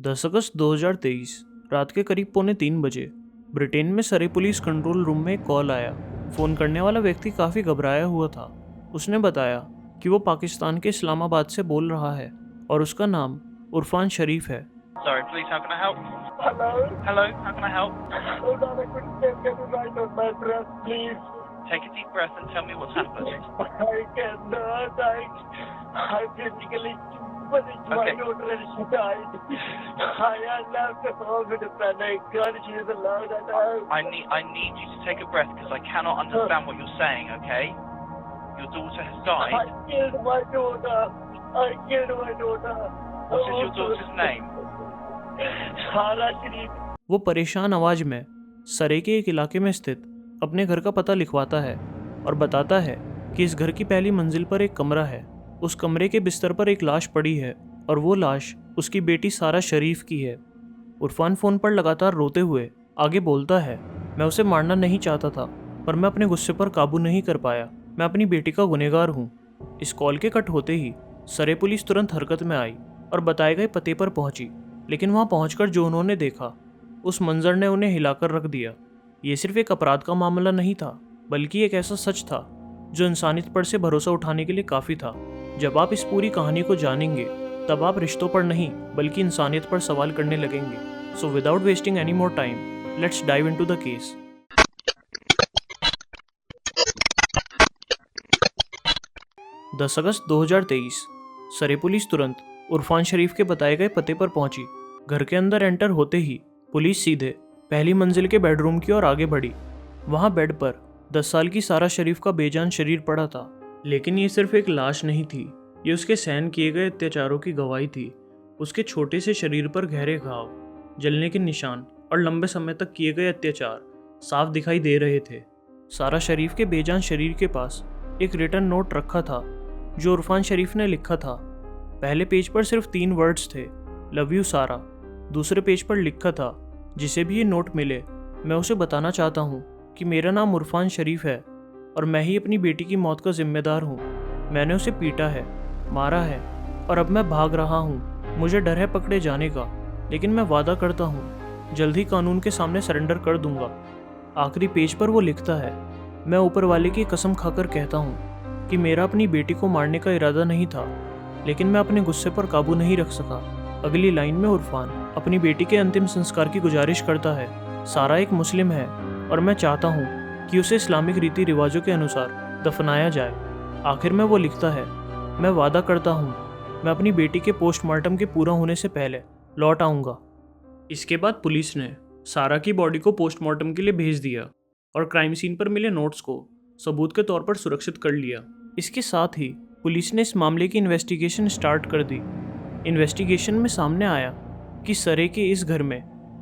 10 अगस्त 2023 रात के करीब 2:45 बजे ब्रिटेन में सरे पुलिस कंट्रोल रूम में एक कॉल आया। फ़ोन करने वाला व्यक्ति काफ़ी घबराया हुआ था। उसने बताया कि वो पाकिस्तान के इस्लामाबाद से बोल रहा है और उसका नाम उरफान शरीफ है। Sorry, police, how can I help? Hello? Hello, how can I help? Hold on, I couldn't get it right on my breath, please. Take a deep breath and tell me what's happened. I cannot. I physically, but it's my Okay. daughter and she died. I had left home with a panic. God, she is allowed that out. I need you to take a breath because I cannot understand what you're saying, okay? Your daughter has I died. killed my daughter. I killed my daughter. What is your daughter's name? सारा शरीफ। वो परेशान आवाज़ में सरे के एक इलाके में स्थित अपने घर का पता लिखवाता है और बताता है कि इस घर की पहली मंजिल पर एक कमरा है। उस कमरे के बिस्तर पर एक लाश पड़ी है और वो लाश उसकी बेटी सारा शरीफ की है। उरफान फ़ोन पर लगातार रोते हुए आगे बोलता है, मैं उसे मारना नहीं चाहता था पर मैं अपने गुस्से पर काबू नहीं कर पाया। मैं अपनी बेटी का गुनहगार हूँ। इस कॉल के कट होते ही सरे पुलिस तुरंत हरकत में आई और बताए गए पते पर पहुंची, लेकिन वहां पहुंचकर जो उन्होंने देखा उस मंजर ने उन्हें हिलाकर रख दिया। ये सिर्फ एक अपराध का मामला नहीं था, बल्कि एक ऐसा सच था जो इंसानियत पर से भरोसा उठाने के लिए काफ़ी था। जब आप इस पूरी कहानी को जानेंगे तब आप रिश्तों पर नहीं बल्कि इंसानियत पर सवाल करने लगेंगे। So without wasting any more time, let's dive into the case. 10 अगस्त 2023 सरे पुलिस तुरंत उरफान शरीफ के बताए गए पते पर पहुंची। घर के अंदर एंटर होते ही पुलिस सीधे पहली मंजिल के बेडरूम की ओर आगे बढ़ी। वहां बेड पर 10 साल की सारा शरीफ का बेजान शरीर पड़ा था, लेकिन ये सिर्फ एक लाश नहीं थी, ये उसके सहन किए गए अत्याचारों की गवाही थी। उसके छोटे से शरीर पर गहरे घाव, जलने के निशान और लंबे समय तक किए गए अत्याचार साफ दिखाई दे रहे थे। सारा शरीफ के बेजान शरीर के पास एक रिटर्न नोट रखा था जो उरफान शरीफ ने लिखा था। पहले पेज पर सिर्फ 3 वर्ड्स थे, लव यू सारा। दूसरे पेज पर लिखा था, जिसे भी ये नोट मिले मैं उसे बताना चाहता हूँ कि मेरा नाम उरफान शरीफ है और मैं ही अपनी बेटी की मौत का जिम्मेदार हूँ। मैंने उसे पीटा है, मारा है और अब मैं भाग रहा हूँ। मुझे डर है पकड़े जाने का, लेकिन मैं वादा करता हूँ जल्द ही कानून के सामने सरेंडर कर दूंगा। आखिरी पेज पर वो लिखता है, मैं ऊपर वाले की कसम खाकर कहता हूँ कि मेरा अपनी बेटी को मारने का इरादा नहीं था, लेकिन मैं अपने गुस्से पर काबू नहीं रख सका। अगली लाइन में उरफान अपनी बेटी के अंतिम संस्कार की गुजारिश करता है। सारा एक मुस्लिम है और मैं चाहता हूँ कि उसे इस्लामिक रीति रिवाजों के अनुसार दफनाया जाए। आखिर में वो लिखता है, मैं वादा करता हूँ मैं अपनी बेटी के पोस्टमार्टम के पूरा होने से पहले लौट आऊँगा। इसके बाद पुलिस ने सारा की बॉडी को पोस्टमार्टम के लिए भेज दिया और क्राइम सीन पर मिले नोट्स को सबूत के तौर पर सुरक्षित कर लिया। इसके साथ ही पुलिस ने इस मामले की इन्वेस्टिगेशन स्टार्ट कर दी। इन्वेस्टिगेशन में सामने आया कि सरे के इस घर में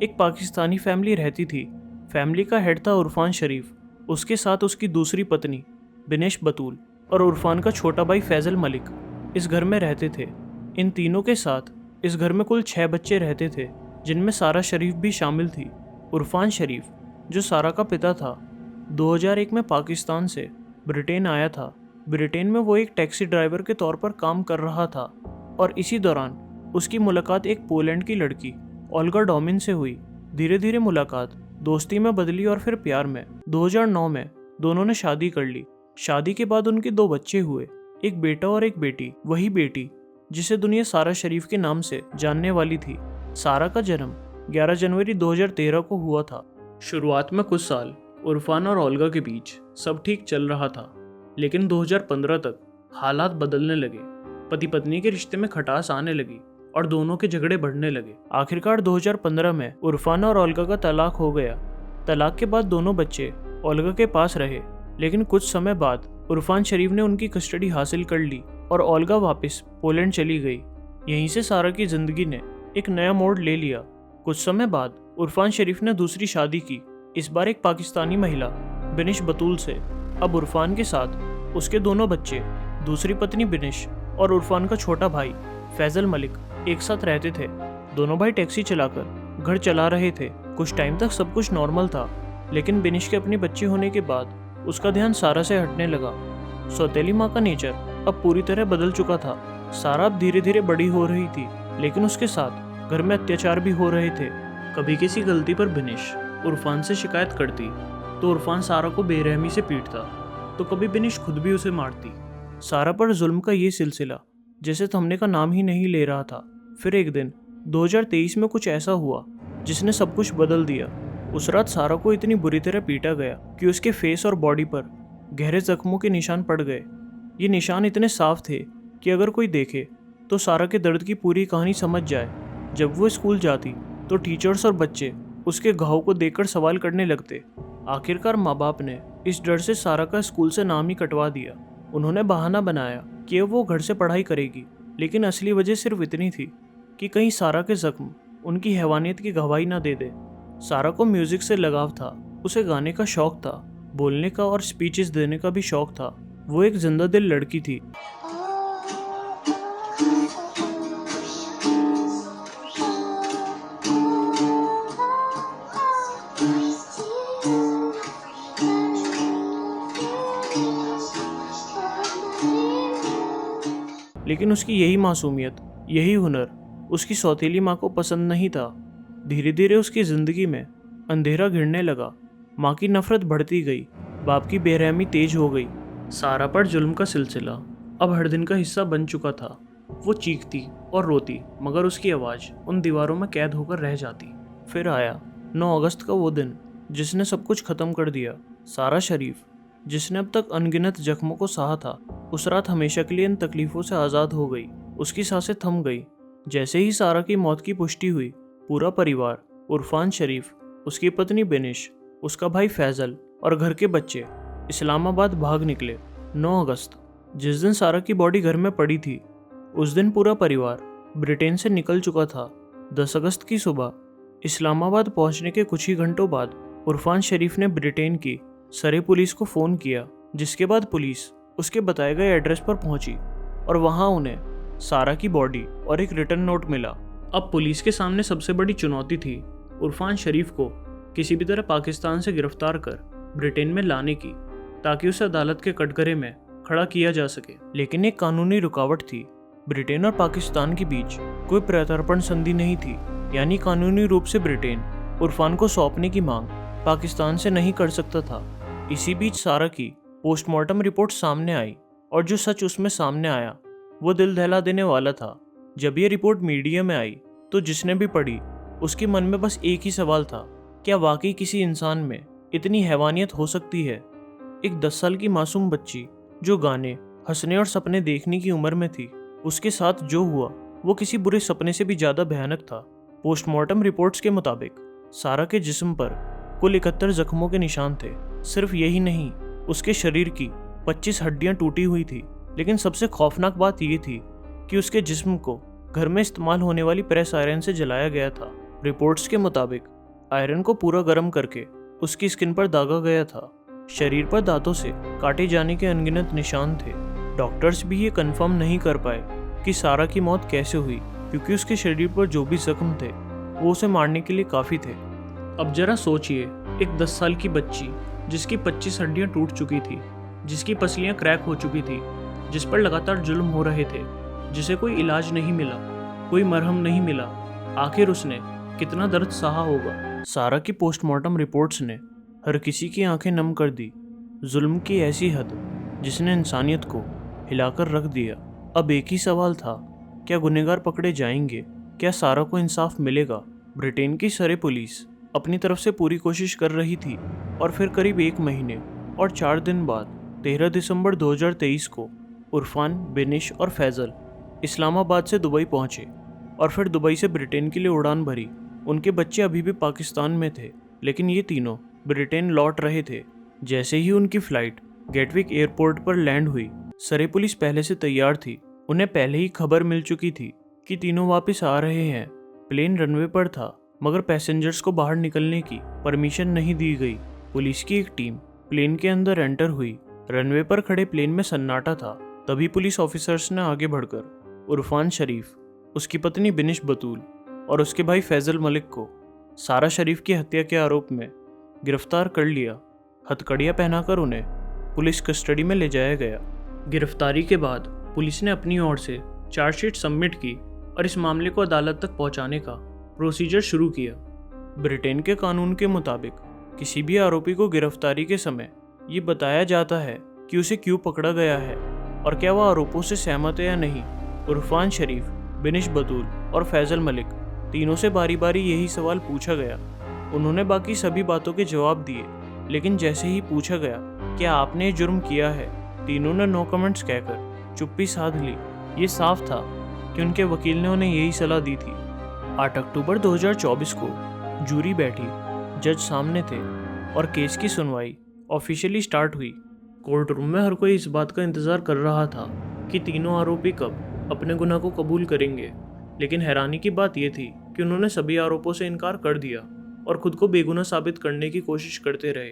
एक पाकिस्तानी फैमिली रहती थी। फैमिली का हेड था उरफान शरीफ, उसके साथ उसकी दूसरी पत्नी बिनेश बतूल और उरफान का छोटा भाई फैजल मलिक इस घर में रहते थे। इन तीनों के साथ इस घर में कुल 6 बच्चे रहते थे, जिनमें सारा शरीफ भी शामिल थी। उरफान शरीफ, जो सारा का पिता था, 2001 में पाकिस्तान से ब्रिटेन आया था। ब्रिटेन में वो एक टैक्सी ड्राइवर के तौर पर काम कर रहा था और इसी दौरान उसकी मुलाकात एक पोलैंड की लड़की ओल्गा डोमिन से हुई। धीरे धीरे मुलाकात दोस्ती में बदली और फिर प्यार में। 2009 में दोनों ने शादी कर ली। शादी के बाद उनके 2 बच्चे हुए, एक बेटा और एक बेटी। वही बेटी जिसे दुनिया सारा शरीफ के नाम से जानने वाली थी। सारा का जन्म 11 जनवरी 2013 को हुआ था। शुरुआत में कुछ साल उरफान और ओल्गा के बीच सब ठीक चल रहा था, लेकिन 2015 तक हालात बदलने लगे। पति पत्नी के रिश्ते में खटास आने लगी और दोनों के झगड़े बढ़ने लगे। आखिरकार 2015 में उरफान और ओल्गा का तलाक हो गया। तलाक के बाद दोनों बच्चे ओल्गा के पास रहे, लेकिन कुछ समय बाद उरफान शरीफ ने उनकी कस्टडी हासिल कर ली और ओल्गा वापस पोलैंड चली गई। यहीं से सारा की जिंदगी ने एक नया मोड़ ले लिया। कुछ समय बाद उरफान शरीफ ने दूसरी शादी की, इस बार एक पाकिस्तानी महिला बिनेश बतूल से। अब उरफान के साथ उसके दोनों बच्चे, दूसरी पत्नी बिनेश और उरफान का छोटा भाई फैजल मलिक एक साथ रहते थे। दोनों भाई टैक्सी चलाकर घर चला रहे थे। कुछ टाइम तक सब कुछ नॉर्मल था, लेकिन बिनेश के अपने बच्चे होने के बाद उसका ध्यान सारा से हटने लगा। सौतेली माँ का नेचर अब पूरी तरह बदल चुका था। सारा अब धीरे धीरे बड़ी हो रही थी, लेकिन उसके साथ घर में अत्याचार भी हो रहे थे। कभी किसी गलती पर बिनिश उरफान से शिकायत करती तो उरफान सारा को बेरहमी से पीटता, तो कभी बिनिश खुद भी उसे मारती। सारा पर जुल्म का ये सिलसिला जैसे थमने का नाम ही नहीं ले रहा था। फिर एक दिन 2023 में कुछ ऐसा हुआ जिसने सब कुछ बदल दिया। उस रात सारा को इतनी बुरी तरह पीटा गया कि उसके फेस और बॉडी पर गहरे जख्मों के निशान पड़ गए। ये निशान इतने साफ थे कि अगर कोई देखे तो सारा के दर्द की पूरी कहानी समझ जाए। जब वो स्कूल जाती तो टीचर्स और बच्चे उसके घाव को देखकर सवाल करने लगते। आखिरकार माँ बाप ने इस डर से सारा का स्कूल से नाम ही कटवा दिया। उन्होंने बहाना बनाया कि वो घर से पढ़ाई करेगी, लेकिन असली वजह सिर्फ इतनी थी कि कहीं सारा के जख्म उनकी हैवानियत की गवाही ना दे दे। सारा को म्यूजिक से लगाव था, उसे गाने का शौक था, बोलने का और स्पीचेस देने का भी शौक था। वो एक जिंदा दिल लड़की थी। लेकिन उसकी यही मासूमियत, यही हुनर उसकी सौतेली माँ को पसंद नहीं था। धीरे धीरे उसकी ज़िंदगी में अंधेरा घिरने लगा। माँ की नफरत बढ़ती गई, बाप की बेरहमी तेज हो गई। सारा पर जुल्म का सिलसिला अब हर दिन का हिस्सा बन चुका था। वो चीखती और रोती, मगर उसकी आवाज़ उन दीवारों में कैद होकर रह जाती। फिर आया 9 अगस्त का वो दिन जिसने सब कुछ ख़त्म कर दिया। सारा शरीफ, जिसने अब तक अनगिनत जख्मों को सहा था, उस रात हमेशा के लिए इन तकलीफ़ों से आज़ाद हो गई। उसकी सांसें थम गई। जैसे ही सारा की मौत की पुष्टि हुई, पूरा परिवार, उरफान शरीफ, उसकी पत्नी बिनिश, उसका भाई फैज़ल और घर के बच्चे इस्लामाबाद भाग निकले। 9 अगस्त, जिस दिन सारा की बॉडी घर में पड़ी थी, उस दिन पूरा परिवार ब्रिटेन से निकल चुका था। 10 अगस्त की सुबह इस्लामाबाद पहुंचने के कुछ ही घंटों बाद उरफान शरीफ ने ब्रिटेन की सरे पुलिस को फ़ोन किया, जिसके बाद पुलिस उसके बताए गए एड्रेस पर पहुंची और वहां उन्हें सारा की बॉडी और एक रिटर्न नोट मिला। अब पुलिस के सामने सबसे बड़ी चुनौती थी उरफान शरीफ को किसी भी तरह पाकिस्तान से गिरफ्तार कर ब्रिटेन में लाने की, ताकि उसे अदालत के कटघरे में खड़ा किया जा सके। लेकिन एक कानूनी रुकावट थी। ब्रिटेन और पाकिस्तान के बीच कोई प्रत्यर्पण संधि नहीं थी, यानी कानूनी रूप से ब्रिटेन उरफान को सौंपने की मांग पाकिस्तान से नहीं कर सकता था। इसी बीच सारा की पोस्टमार्टम रिपोर्ट सामने आई और जो सच उसमें सामने आया वो दिल दहला देने वाला था। जब ये रिपोर्ट मीडिया में आई तो जिसने भी पढ़ी उसके मन में बस एक ही सवाल था, क्या वाकई किसी इंसान में इतनी हैवानियत हो सकती है? एक 10 साल की मासूम बच्ची जो गाने, हंसने और सपने देखने की उम्र में थी, उसके साथ जो हुआ वो किसी बुरे सपने से भी ज़्यादा भयानक था। पोस्टमार्टम रिपोर्ट्स के मुताबिक सारा के जिस्म पर कुल 71 जख्मों के निशान थे। सिर्फ यही नहीं, उसके शरीर की 25 हड्डियां टूटी हुई थी। लेकिन सबसे खौफनाक बात यह थी कि उसके जिस्म को घर में इस्तेमाल होने वाली प्रेस आयरन से जलाया गया था। रिपोर्ट्स के मुताबिक आयरन को पूरा गर्म करके उसकी स्किन पर दागा गया था। शरीर पर दांतों से काटे जाने के अनगिनत निशान थे। डॉक्टर्स भी ये कंफर्म नहीं कर पाए कि सारा की मौत कैसे हुई, क्योंकि उसके शरीर पर जो भी जख्म थे वो उसे मारने के लिए काफ़ी थे। अब जरा सोचिए, एक 10 साल की बच्ची जिसकी 25 हड्डियां टूट चुकी थी, जिसकी पसलियां क्रैक हो चुकी थी, जिस पर लगातार जुल्म हो रहे थे, जिसे कोई इलाज नहीं मिला, कोई मरहम नहीं मिला, आखिर उसने कितना दर्द सहा होगा। सारा की पोस्टमार्टम रिपोर्ट्स ने हर किसी की आंखें नम कर दी। जुल्म की ऐसी हद जिसने इंसानियत को हिलाकर रख दिया। अब एक ही सवाल था, क्या गुनहगार पकड़े जाएंगे? क्या सारा को इंसाफ मिलेगा? ब्रिटेन की सरे पुलिस अपनी तरफ से पूरी कोशिश कर रही थी और फिर करीब 1 महीने और 4 दिन बाद 13 दिसंबर 2023 को उरफान, बिनिश और फैज़ल इस्लामाबाद से दुबई पहुंचे और फिर दुबई से ब्रिटेन के लिए उड़ान भरी। उनके बच्चे अभी भी पाकिस्तान में थे, लेकिन ये तीनों ब्रिटेन लौट रहे थे। जैसे ही उनकी फ़्लाइट गेटविक एयरपोर्ट पर लैंड हुई, सरे पुलिस पहले से तैयार थी। उन्हें पहले ही खबर मिल चुकी थी कि तीनों वापस आ रहे हैं। प्लेन रनवे पर था, मगर पैसेंजर्स को बाहर निकलने की परमिशन नहीं दी गई। पुलिस की एक टीम प्लेन के अंदर एंटर हुई। रनवे पर खड़े प्लेन में सन्नाटा था। तभी पुलिस ऑफिसर्स ने आगे बढ़कर उरफान शरीफ, उसकी पत्नी बिनिश बतूल और उसके भाई फैज़ल मलिक को सारा शरीफ की हत्या के आरोप में गिरफ्तार कर लिया। हथकड़ियाँ पहनाकर उन्हें पुलिस कस्टडी में ले जाया गया। गिरफ्तारी के बाद पुलिस ने अपनी ओर से चार्जशीट सबमिट की और इस मामले को अदालत तक पहुंचाने का प्रोसीजर शुरू किया। ब्रिटेन के कानून के मुताबिक किसी भी आरोपी को गिरफ्तारी के समय ये बताया जाता है कि उसे क्यों पकड़ा गया है और क्या वह आरोपों से सहमत है या नहीं। उरफान शरीफ, बिनिश बतूल और फैजल मलिक तीनों से बारी बारी यही सवाल पूछा गया। उन्होंने बाकी सभी बातों के जवाब दिए, लेकिन जैसे ही पूछा गया क्या आपने ये जुर्म किया है, तीनों ने नो कमेंट्स कहकर चुप्पी साध ली। ये साफ था कि उनके वकील ने उन्हें यही सलाह दी थी। 8 अक्टूबर 2024 को जूरी बैठी, जज सामने थे और केस की सुनवाई ऑफिशियली स्टार्ट हुई। कोर्ट रूम में हर कोई इस बात का इंतज़ार कर रहा था कि तीनों आरोपी कब अपने गुनाह को कबूल करेंगे, लेकिन हैरानी की बात यह थी कि उन्होंने सभी आरोपों से इनकार कर दिया और खुद को बेगुनाह साबित करने की कोशिश करते रहे।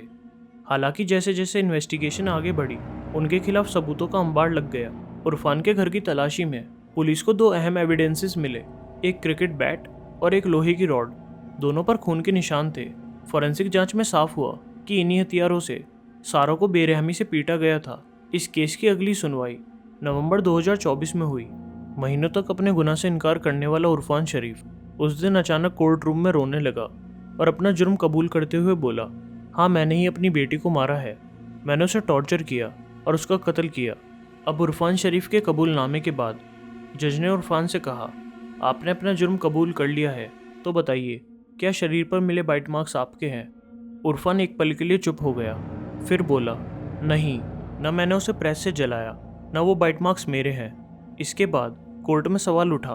हालांकि जैसे जैसे इन्वेस्टिगेशन आगे बढ़ी, उनके खिलाफ सबूतों का अंबार लग गया। उरफान के घर की तलाशी में पुलिस को 2 अहम एविडेंसेस मिले, एक क्रिकेट बैट और एक लोहे की रॉड। दोनों पर खून के निशान थे। फॉरेंसिक जांच में साफ हुआ कि इन्हीं हथियारों से सारा को बेरहमी से पीटा गया था। इस केस की अगली सुनवाई नवंबर 2024 में हुई। महीनों तक अपने गुनाह से इनकार करने वाला उरफान शरीफ उस दिन अचानक कोर्ट रूम में रोने लगा और अपना जुर्म कबूल करते हुए बोला, हाँ, मैंने ही अपनी बेटी को मारा है। मैंने उसे टॉर्चर किया और उसका कत्ल किया। अब उरफान शरीफ के कबूलनामे के बाद जज ने उरफान से कहा, आपने अपना जुर्म कबूल कर लिया है, तो बताइए क्या शरीर पर मिले बाइट मार्क्स आपके हैं? उरफान एक पल के लिए चुप हो गया, फिर बोला, नहीं, न मैंने उसे प्रेस से जलाया, न वो बाइट मार्क्स मेरे हैं। इसके बाद कोर्ट में सवाल उठा,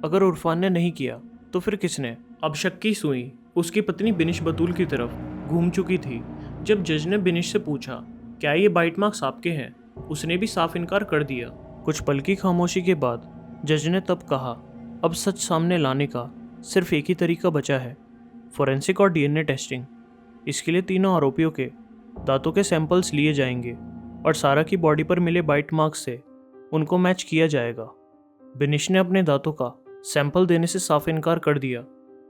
अगर उरफान ने नहीं किया तो फिर किसने? अब शक की सुई उसकी पत्नी बिनिश बतूल की तरफ घूम चुकी थी। जब जज ने बिनिश से पूछा, क्या ये बाइट मार्क्स आपके हैं, उसने भी साफ इनकार कर दिया। कुछ पल की खामोशी के बाद जज ने तब कहा, अब सच सामने लाने का सिर्फ एक ही तरीका बचा है, फॉरेंसिक और डीएनए टेस्टिंग। इसके लिए तीनों आरोपियों के दांतों के सैंपल्स लिए जाएंगे और सारा की बॉडी पर मिले बाइट मार्क्स से उनको मैच किया जाएगा। बिनिश ने अपने दांतों का सैंपल देने से साफ इनकार कर दिया।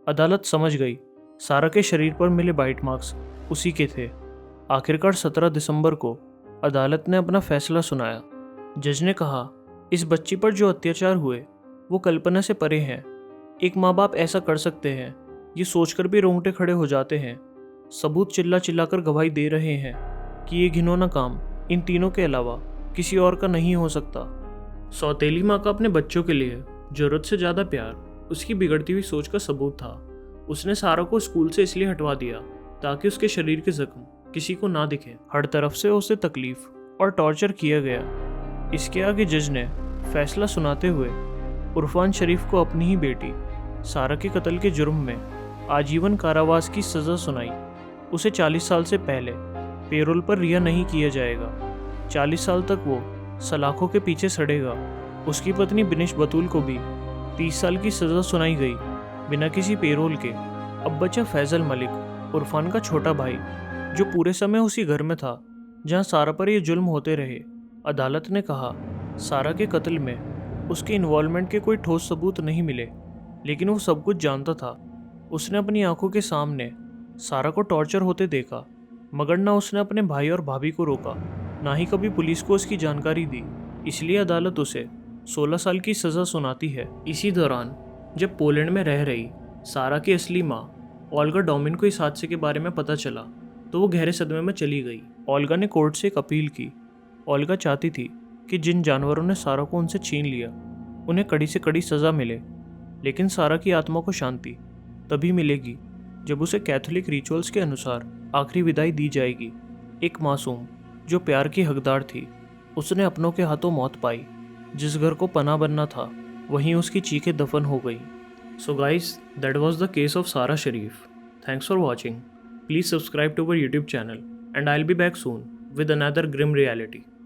अदालत समझ गई सारा के शरीर पर मिले बाइट मार्क्स उसी के थे। आखिरकार 17 दिसंबर को अदालत ने अपना फैसला सुनाया। जज ने कहा, इस बच्ची पर जो अत्याचार हुए वो कल्पना से परे हैं। एक माँ बाप ऐसा कर सकते हैं, ये सोचकर भी रोंगटे खड़े हो जाते हैं। सबूत चिल्ला चिल्लाकर गवाही दे रहे हैं कि ये घिनौना काम इन तीनों के अलावा किसी और का नहीं हो सकता। सौतेली माँ का अपने बच्चों के लिए जरूरत से ज़्यादा प्यार उसकी बिगड़ती हुई सोच का सबूत था। उसने सारा को स्कूल से इसलिए हटवा दिया ताकि उसके शरीर के जख्म किसी को ना दिखे। हर तरफ से उसे तकलीफ और टॉर्चर किया गया। इसके आगे जज ने फैसला सुनाते हुए उरफान शरीफ को अपनी ही बेटी सारा के कत्ल के जुर्म में आजीवन कारावास की सज़ा सुनाई। उसे 40 साल से पहले पेरोल पर रिहा नहीं किया जाएगा। 40 साल तक वो सलाखों के पीछे सड़ेगा। उसकी पत्नी बिनिश बतूल को भी 30 साल की सज़ा सुनाई गई बिना किसी पेरोल के। अब बचा फैजल मलिक, उरफान का छोटा भाई, जो पूरे समय उसी घर में था जहां सारा पर ये जुल्म होते रहे। अदालत ने कहा, सारा के कत्ल में उसके इन्वॉल्वमेंट के कोई ठोस सबूत नहीं मिले, लेकिन वो सब कुछ जानता था। उसने अपनी आंखों के सामने सारा को टॉर्चर होते देखा, मगर ना उसने अपने भाई और भाभी को रोका, ना ही कभी पुलिस को उसकी जानकारी दी। इसलिए अदालत उसे 16 साल की सज़ा सुनाती है। इसी दौरान जब पोलैंड में रह रही सारा की असली माँ ओल्गा डोमिन को इस हादसे के बारे में पता चला तो वो गहरे सदमे में चली गई। ओल्गा ने कोर्ट से एक अपील की। ओल्गा चाहती थी कि जिन जानवरों ने सारा को उनसे छीन लिया उन्हें कड़ी से कड़ी सज़ा मिले, लेकिन सारा की आत्मा को शांति तभी मिलेगी जब उसे कैथोलिक रिचुअल्स के अनुसार आखिरी विदाई दी जाएगी। एक मासूम जो प्यार की हकदार थी, उसने अपनों के हाथों मौत पाई। जिस घर को पनाह बनना था वहीं उसकी चीखें दफन हो गई। So guys, that was the case of Sara Sharif. Thanks for watching. Please subscribe to our YouTube channel and I will be back soon with another grim reality.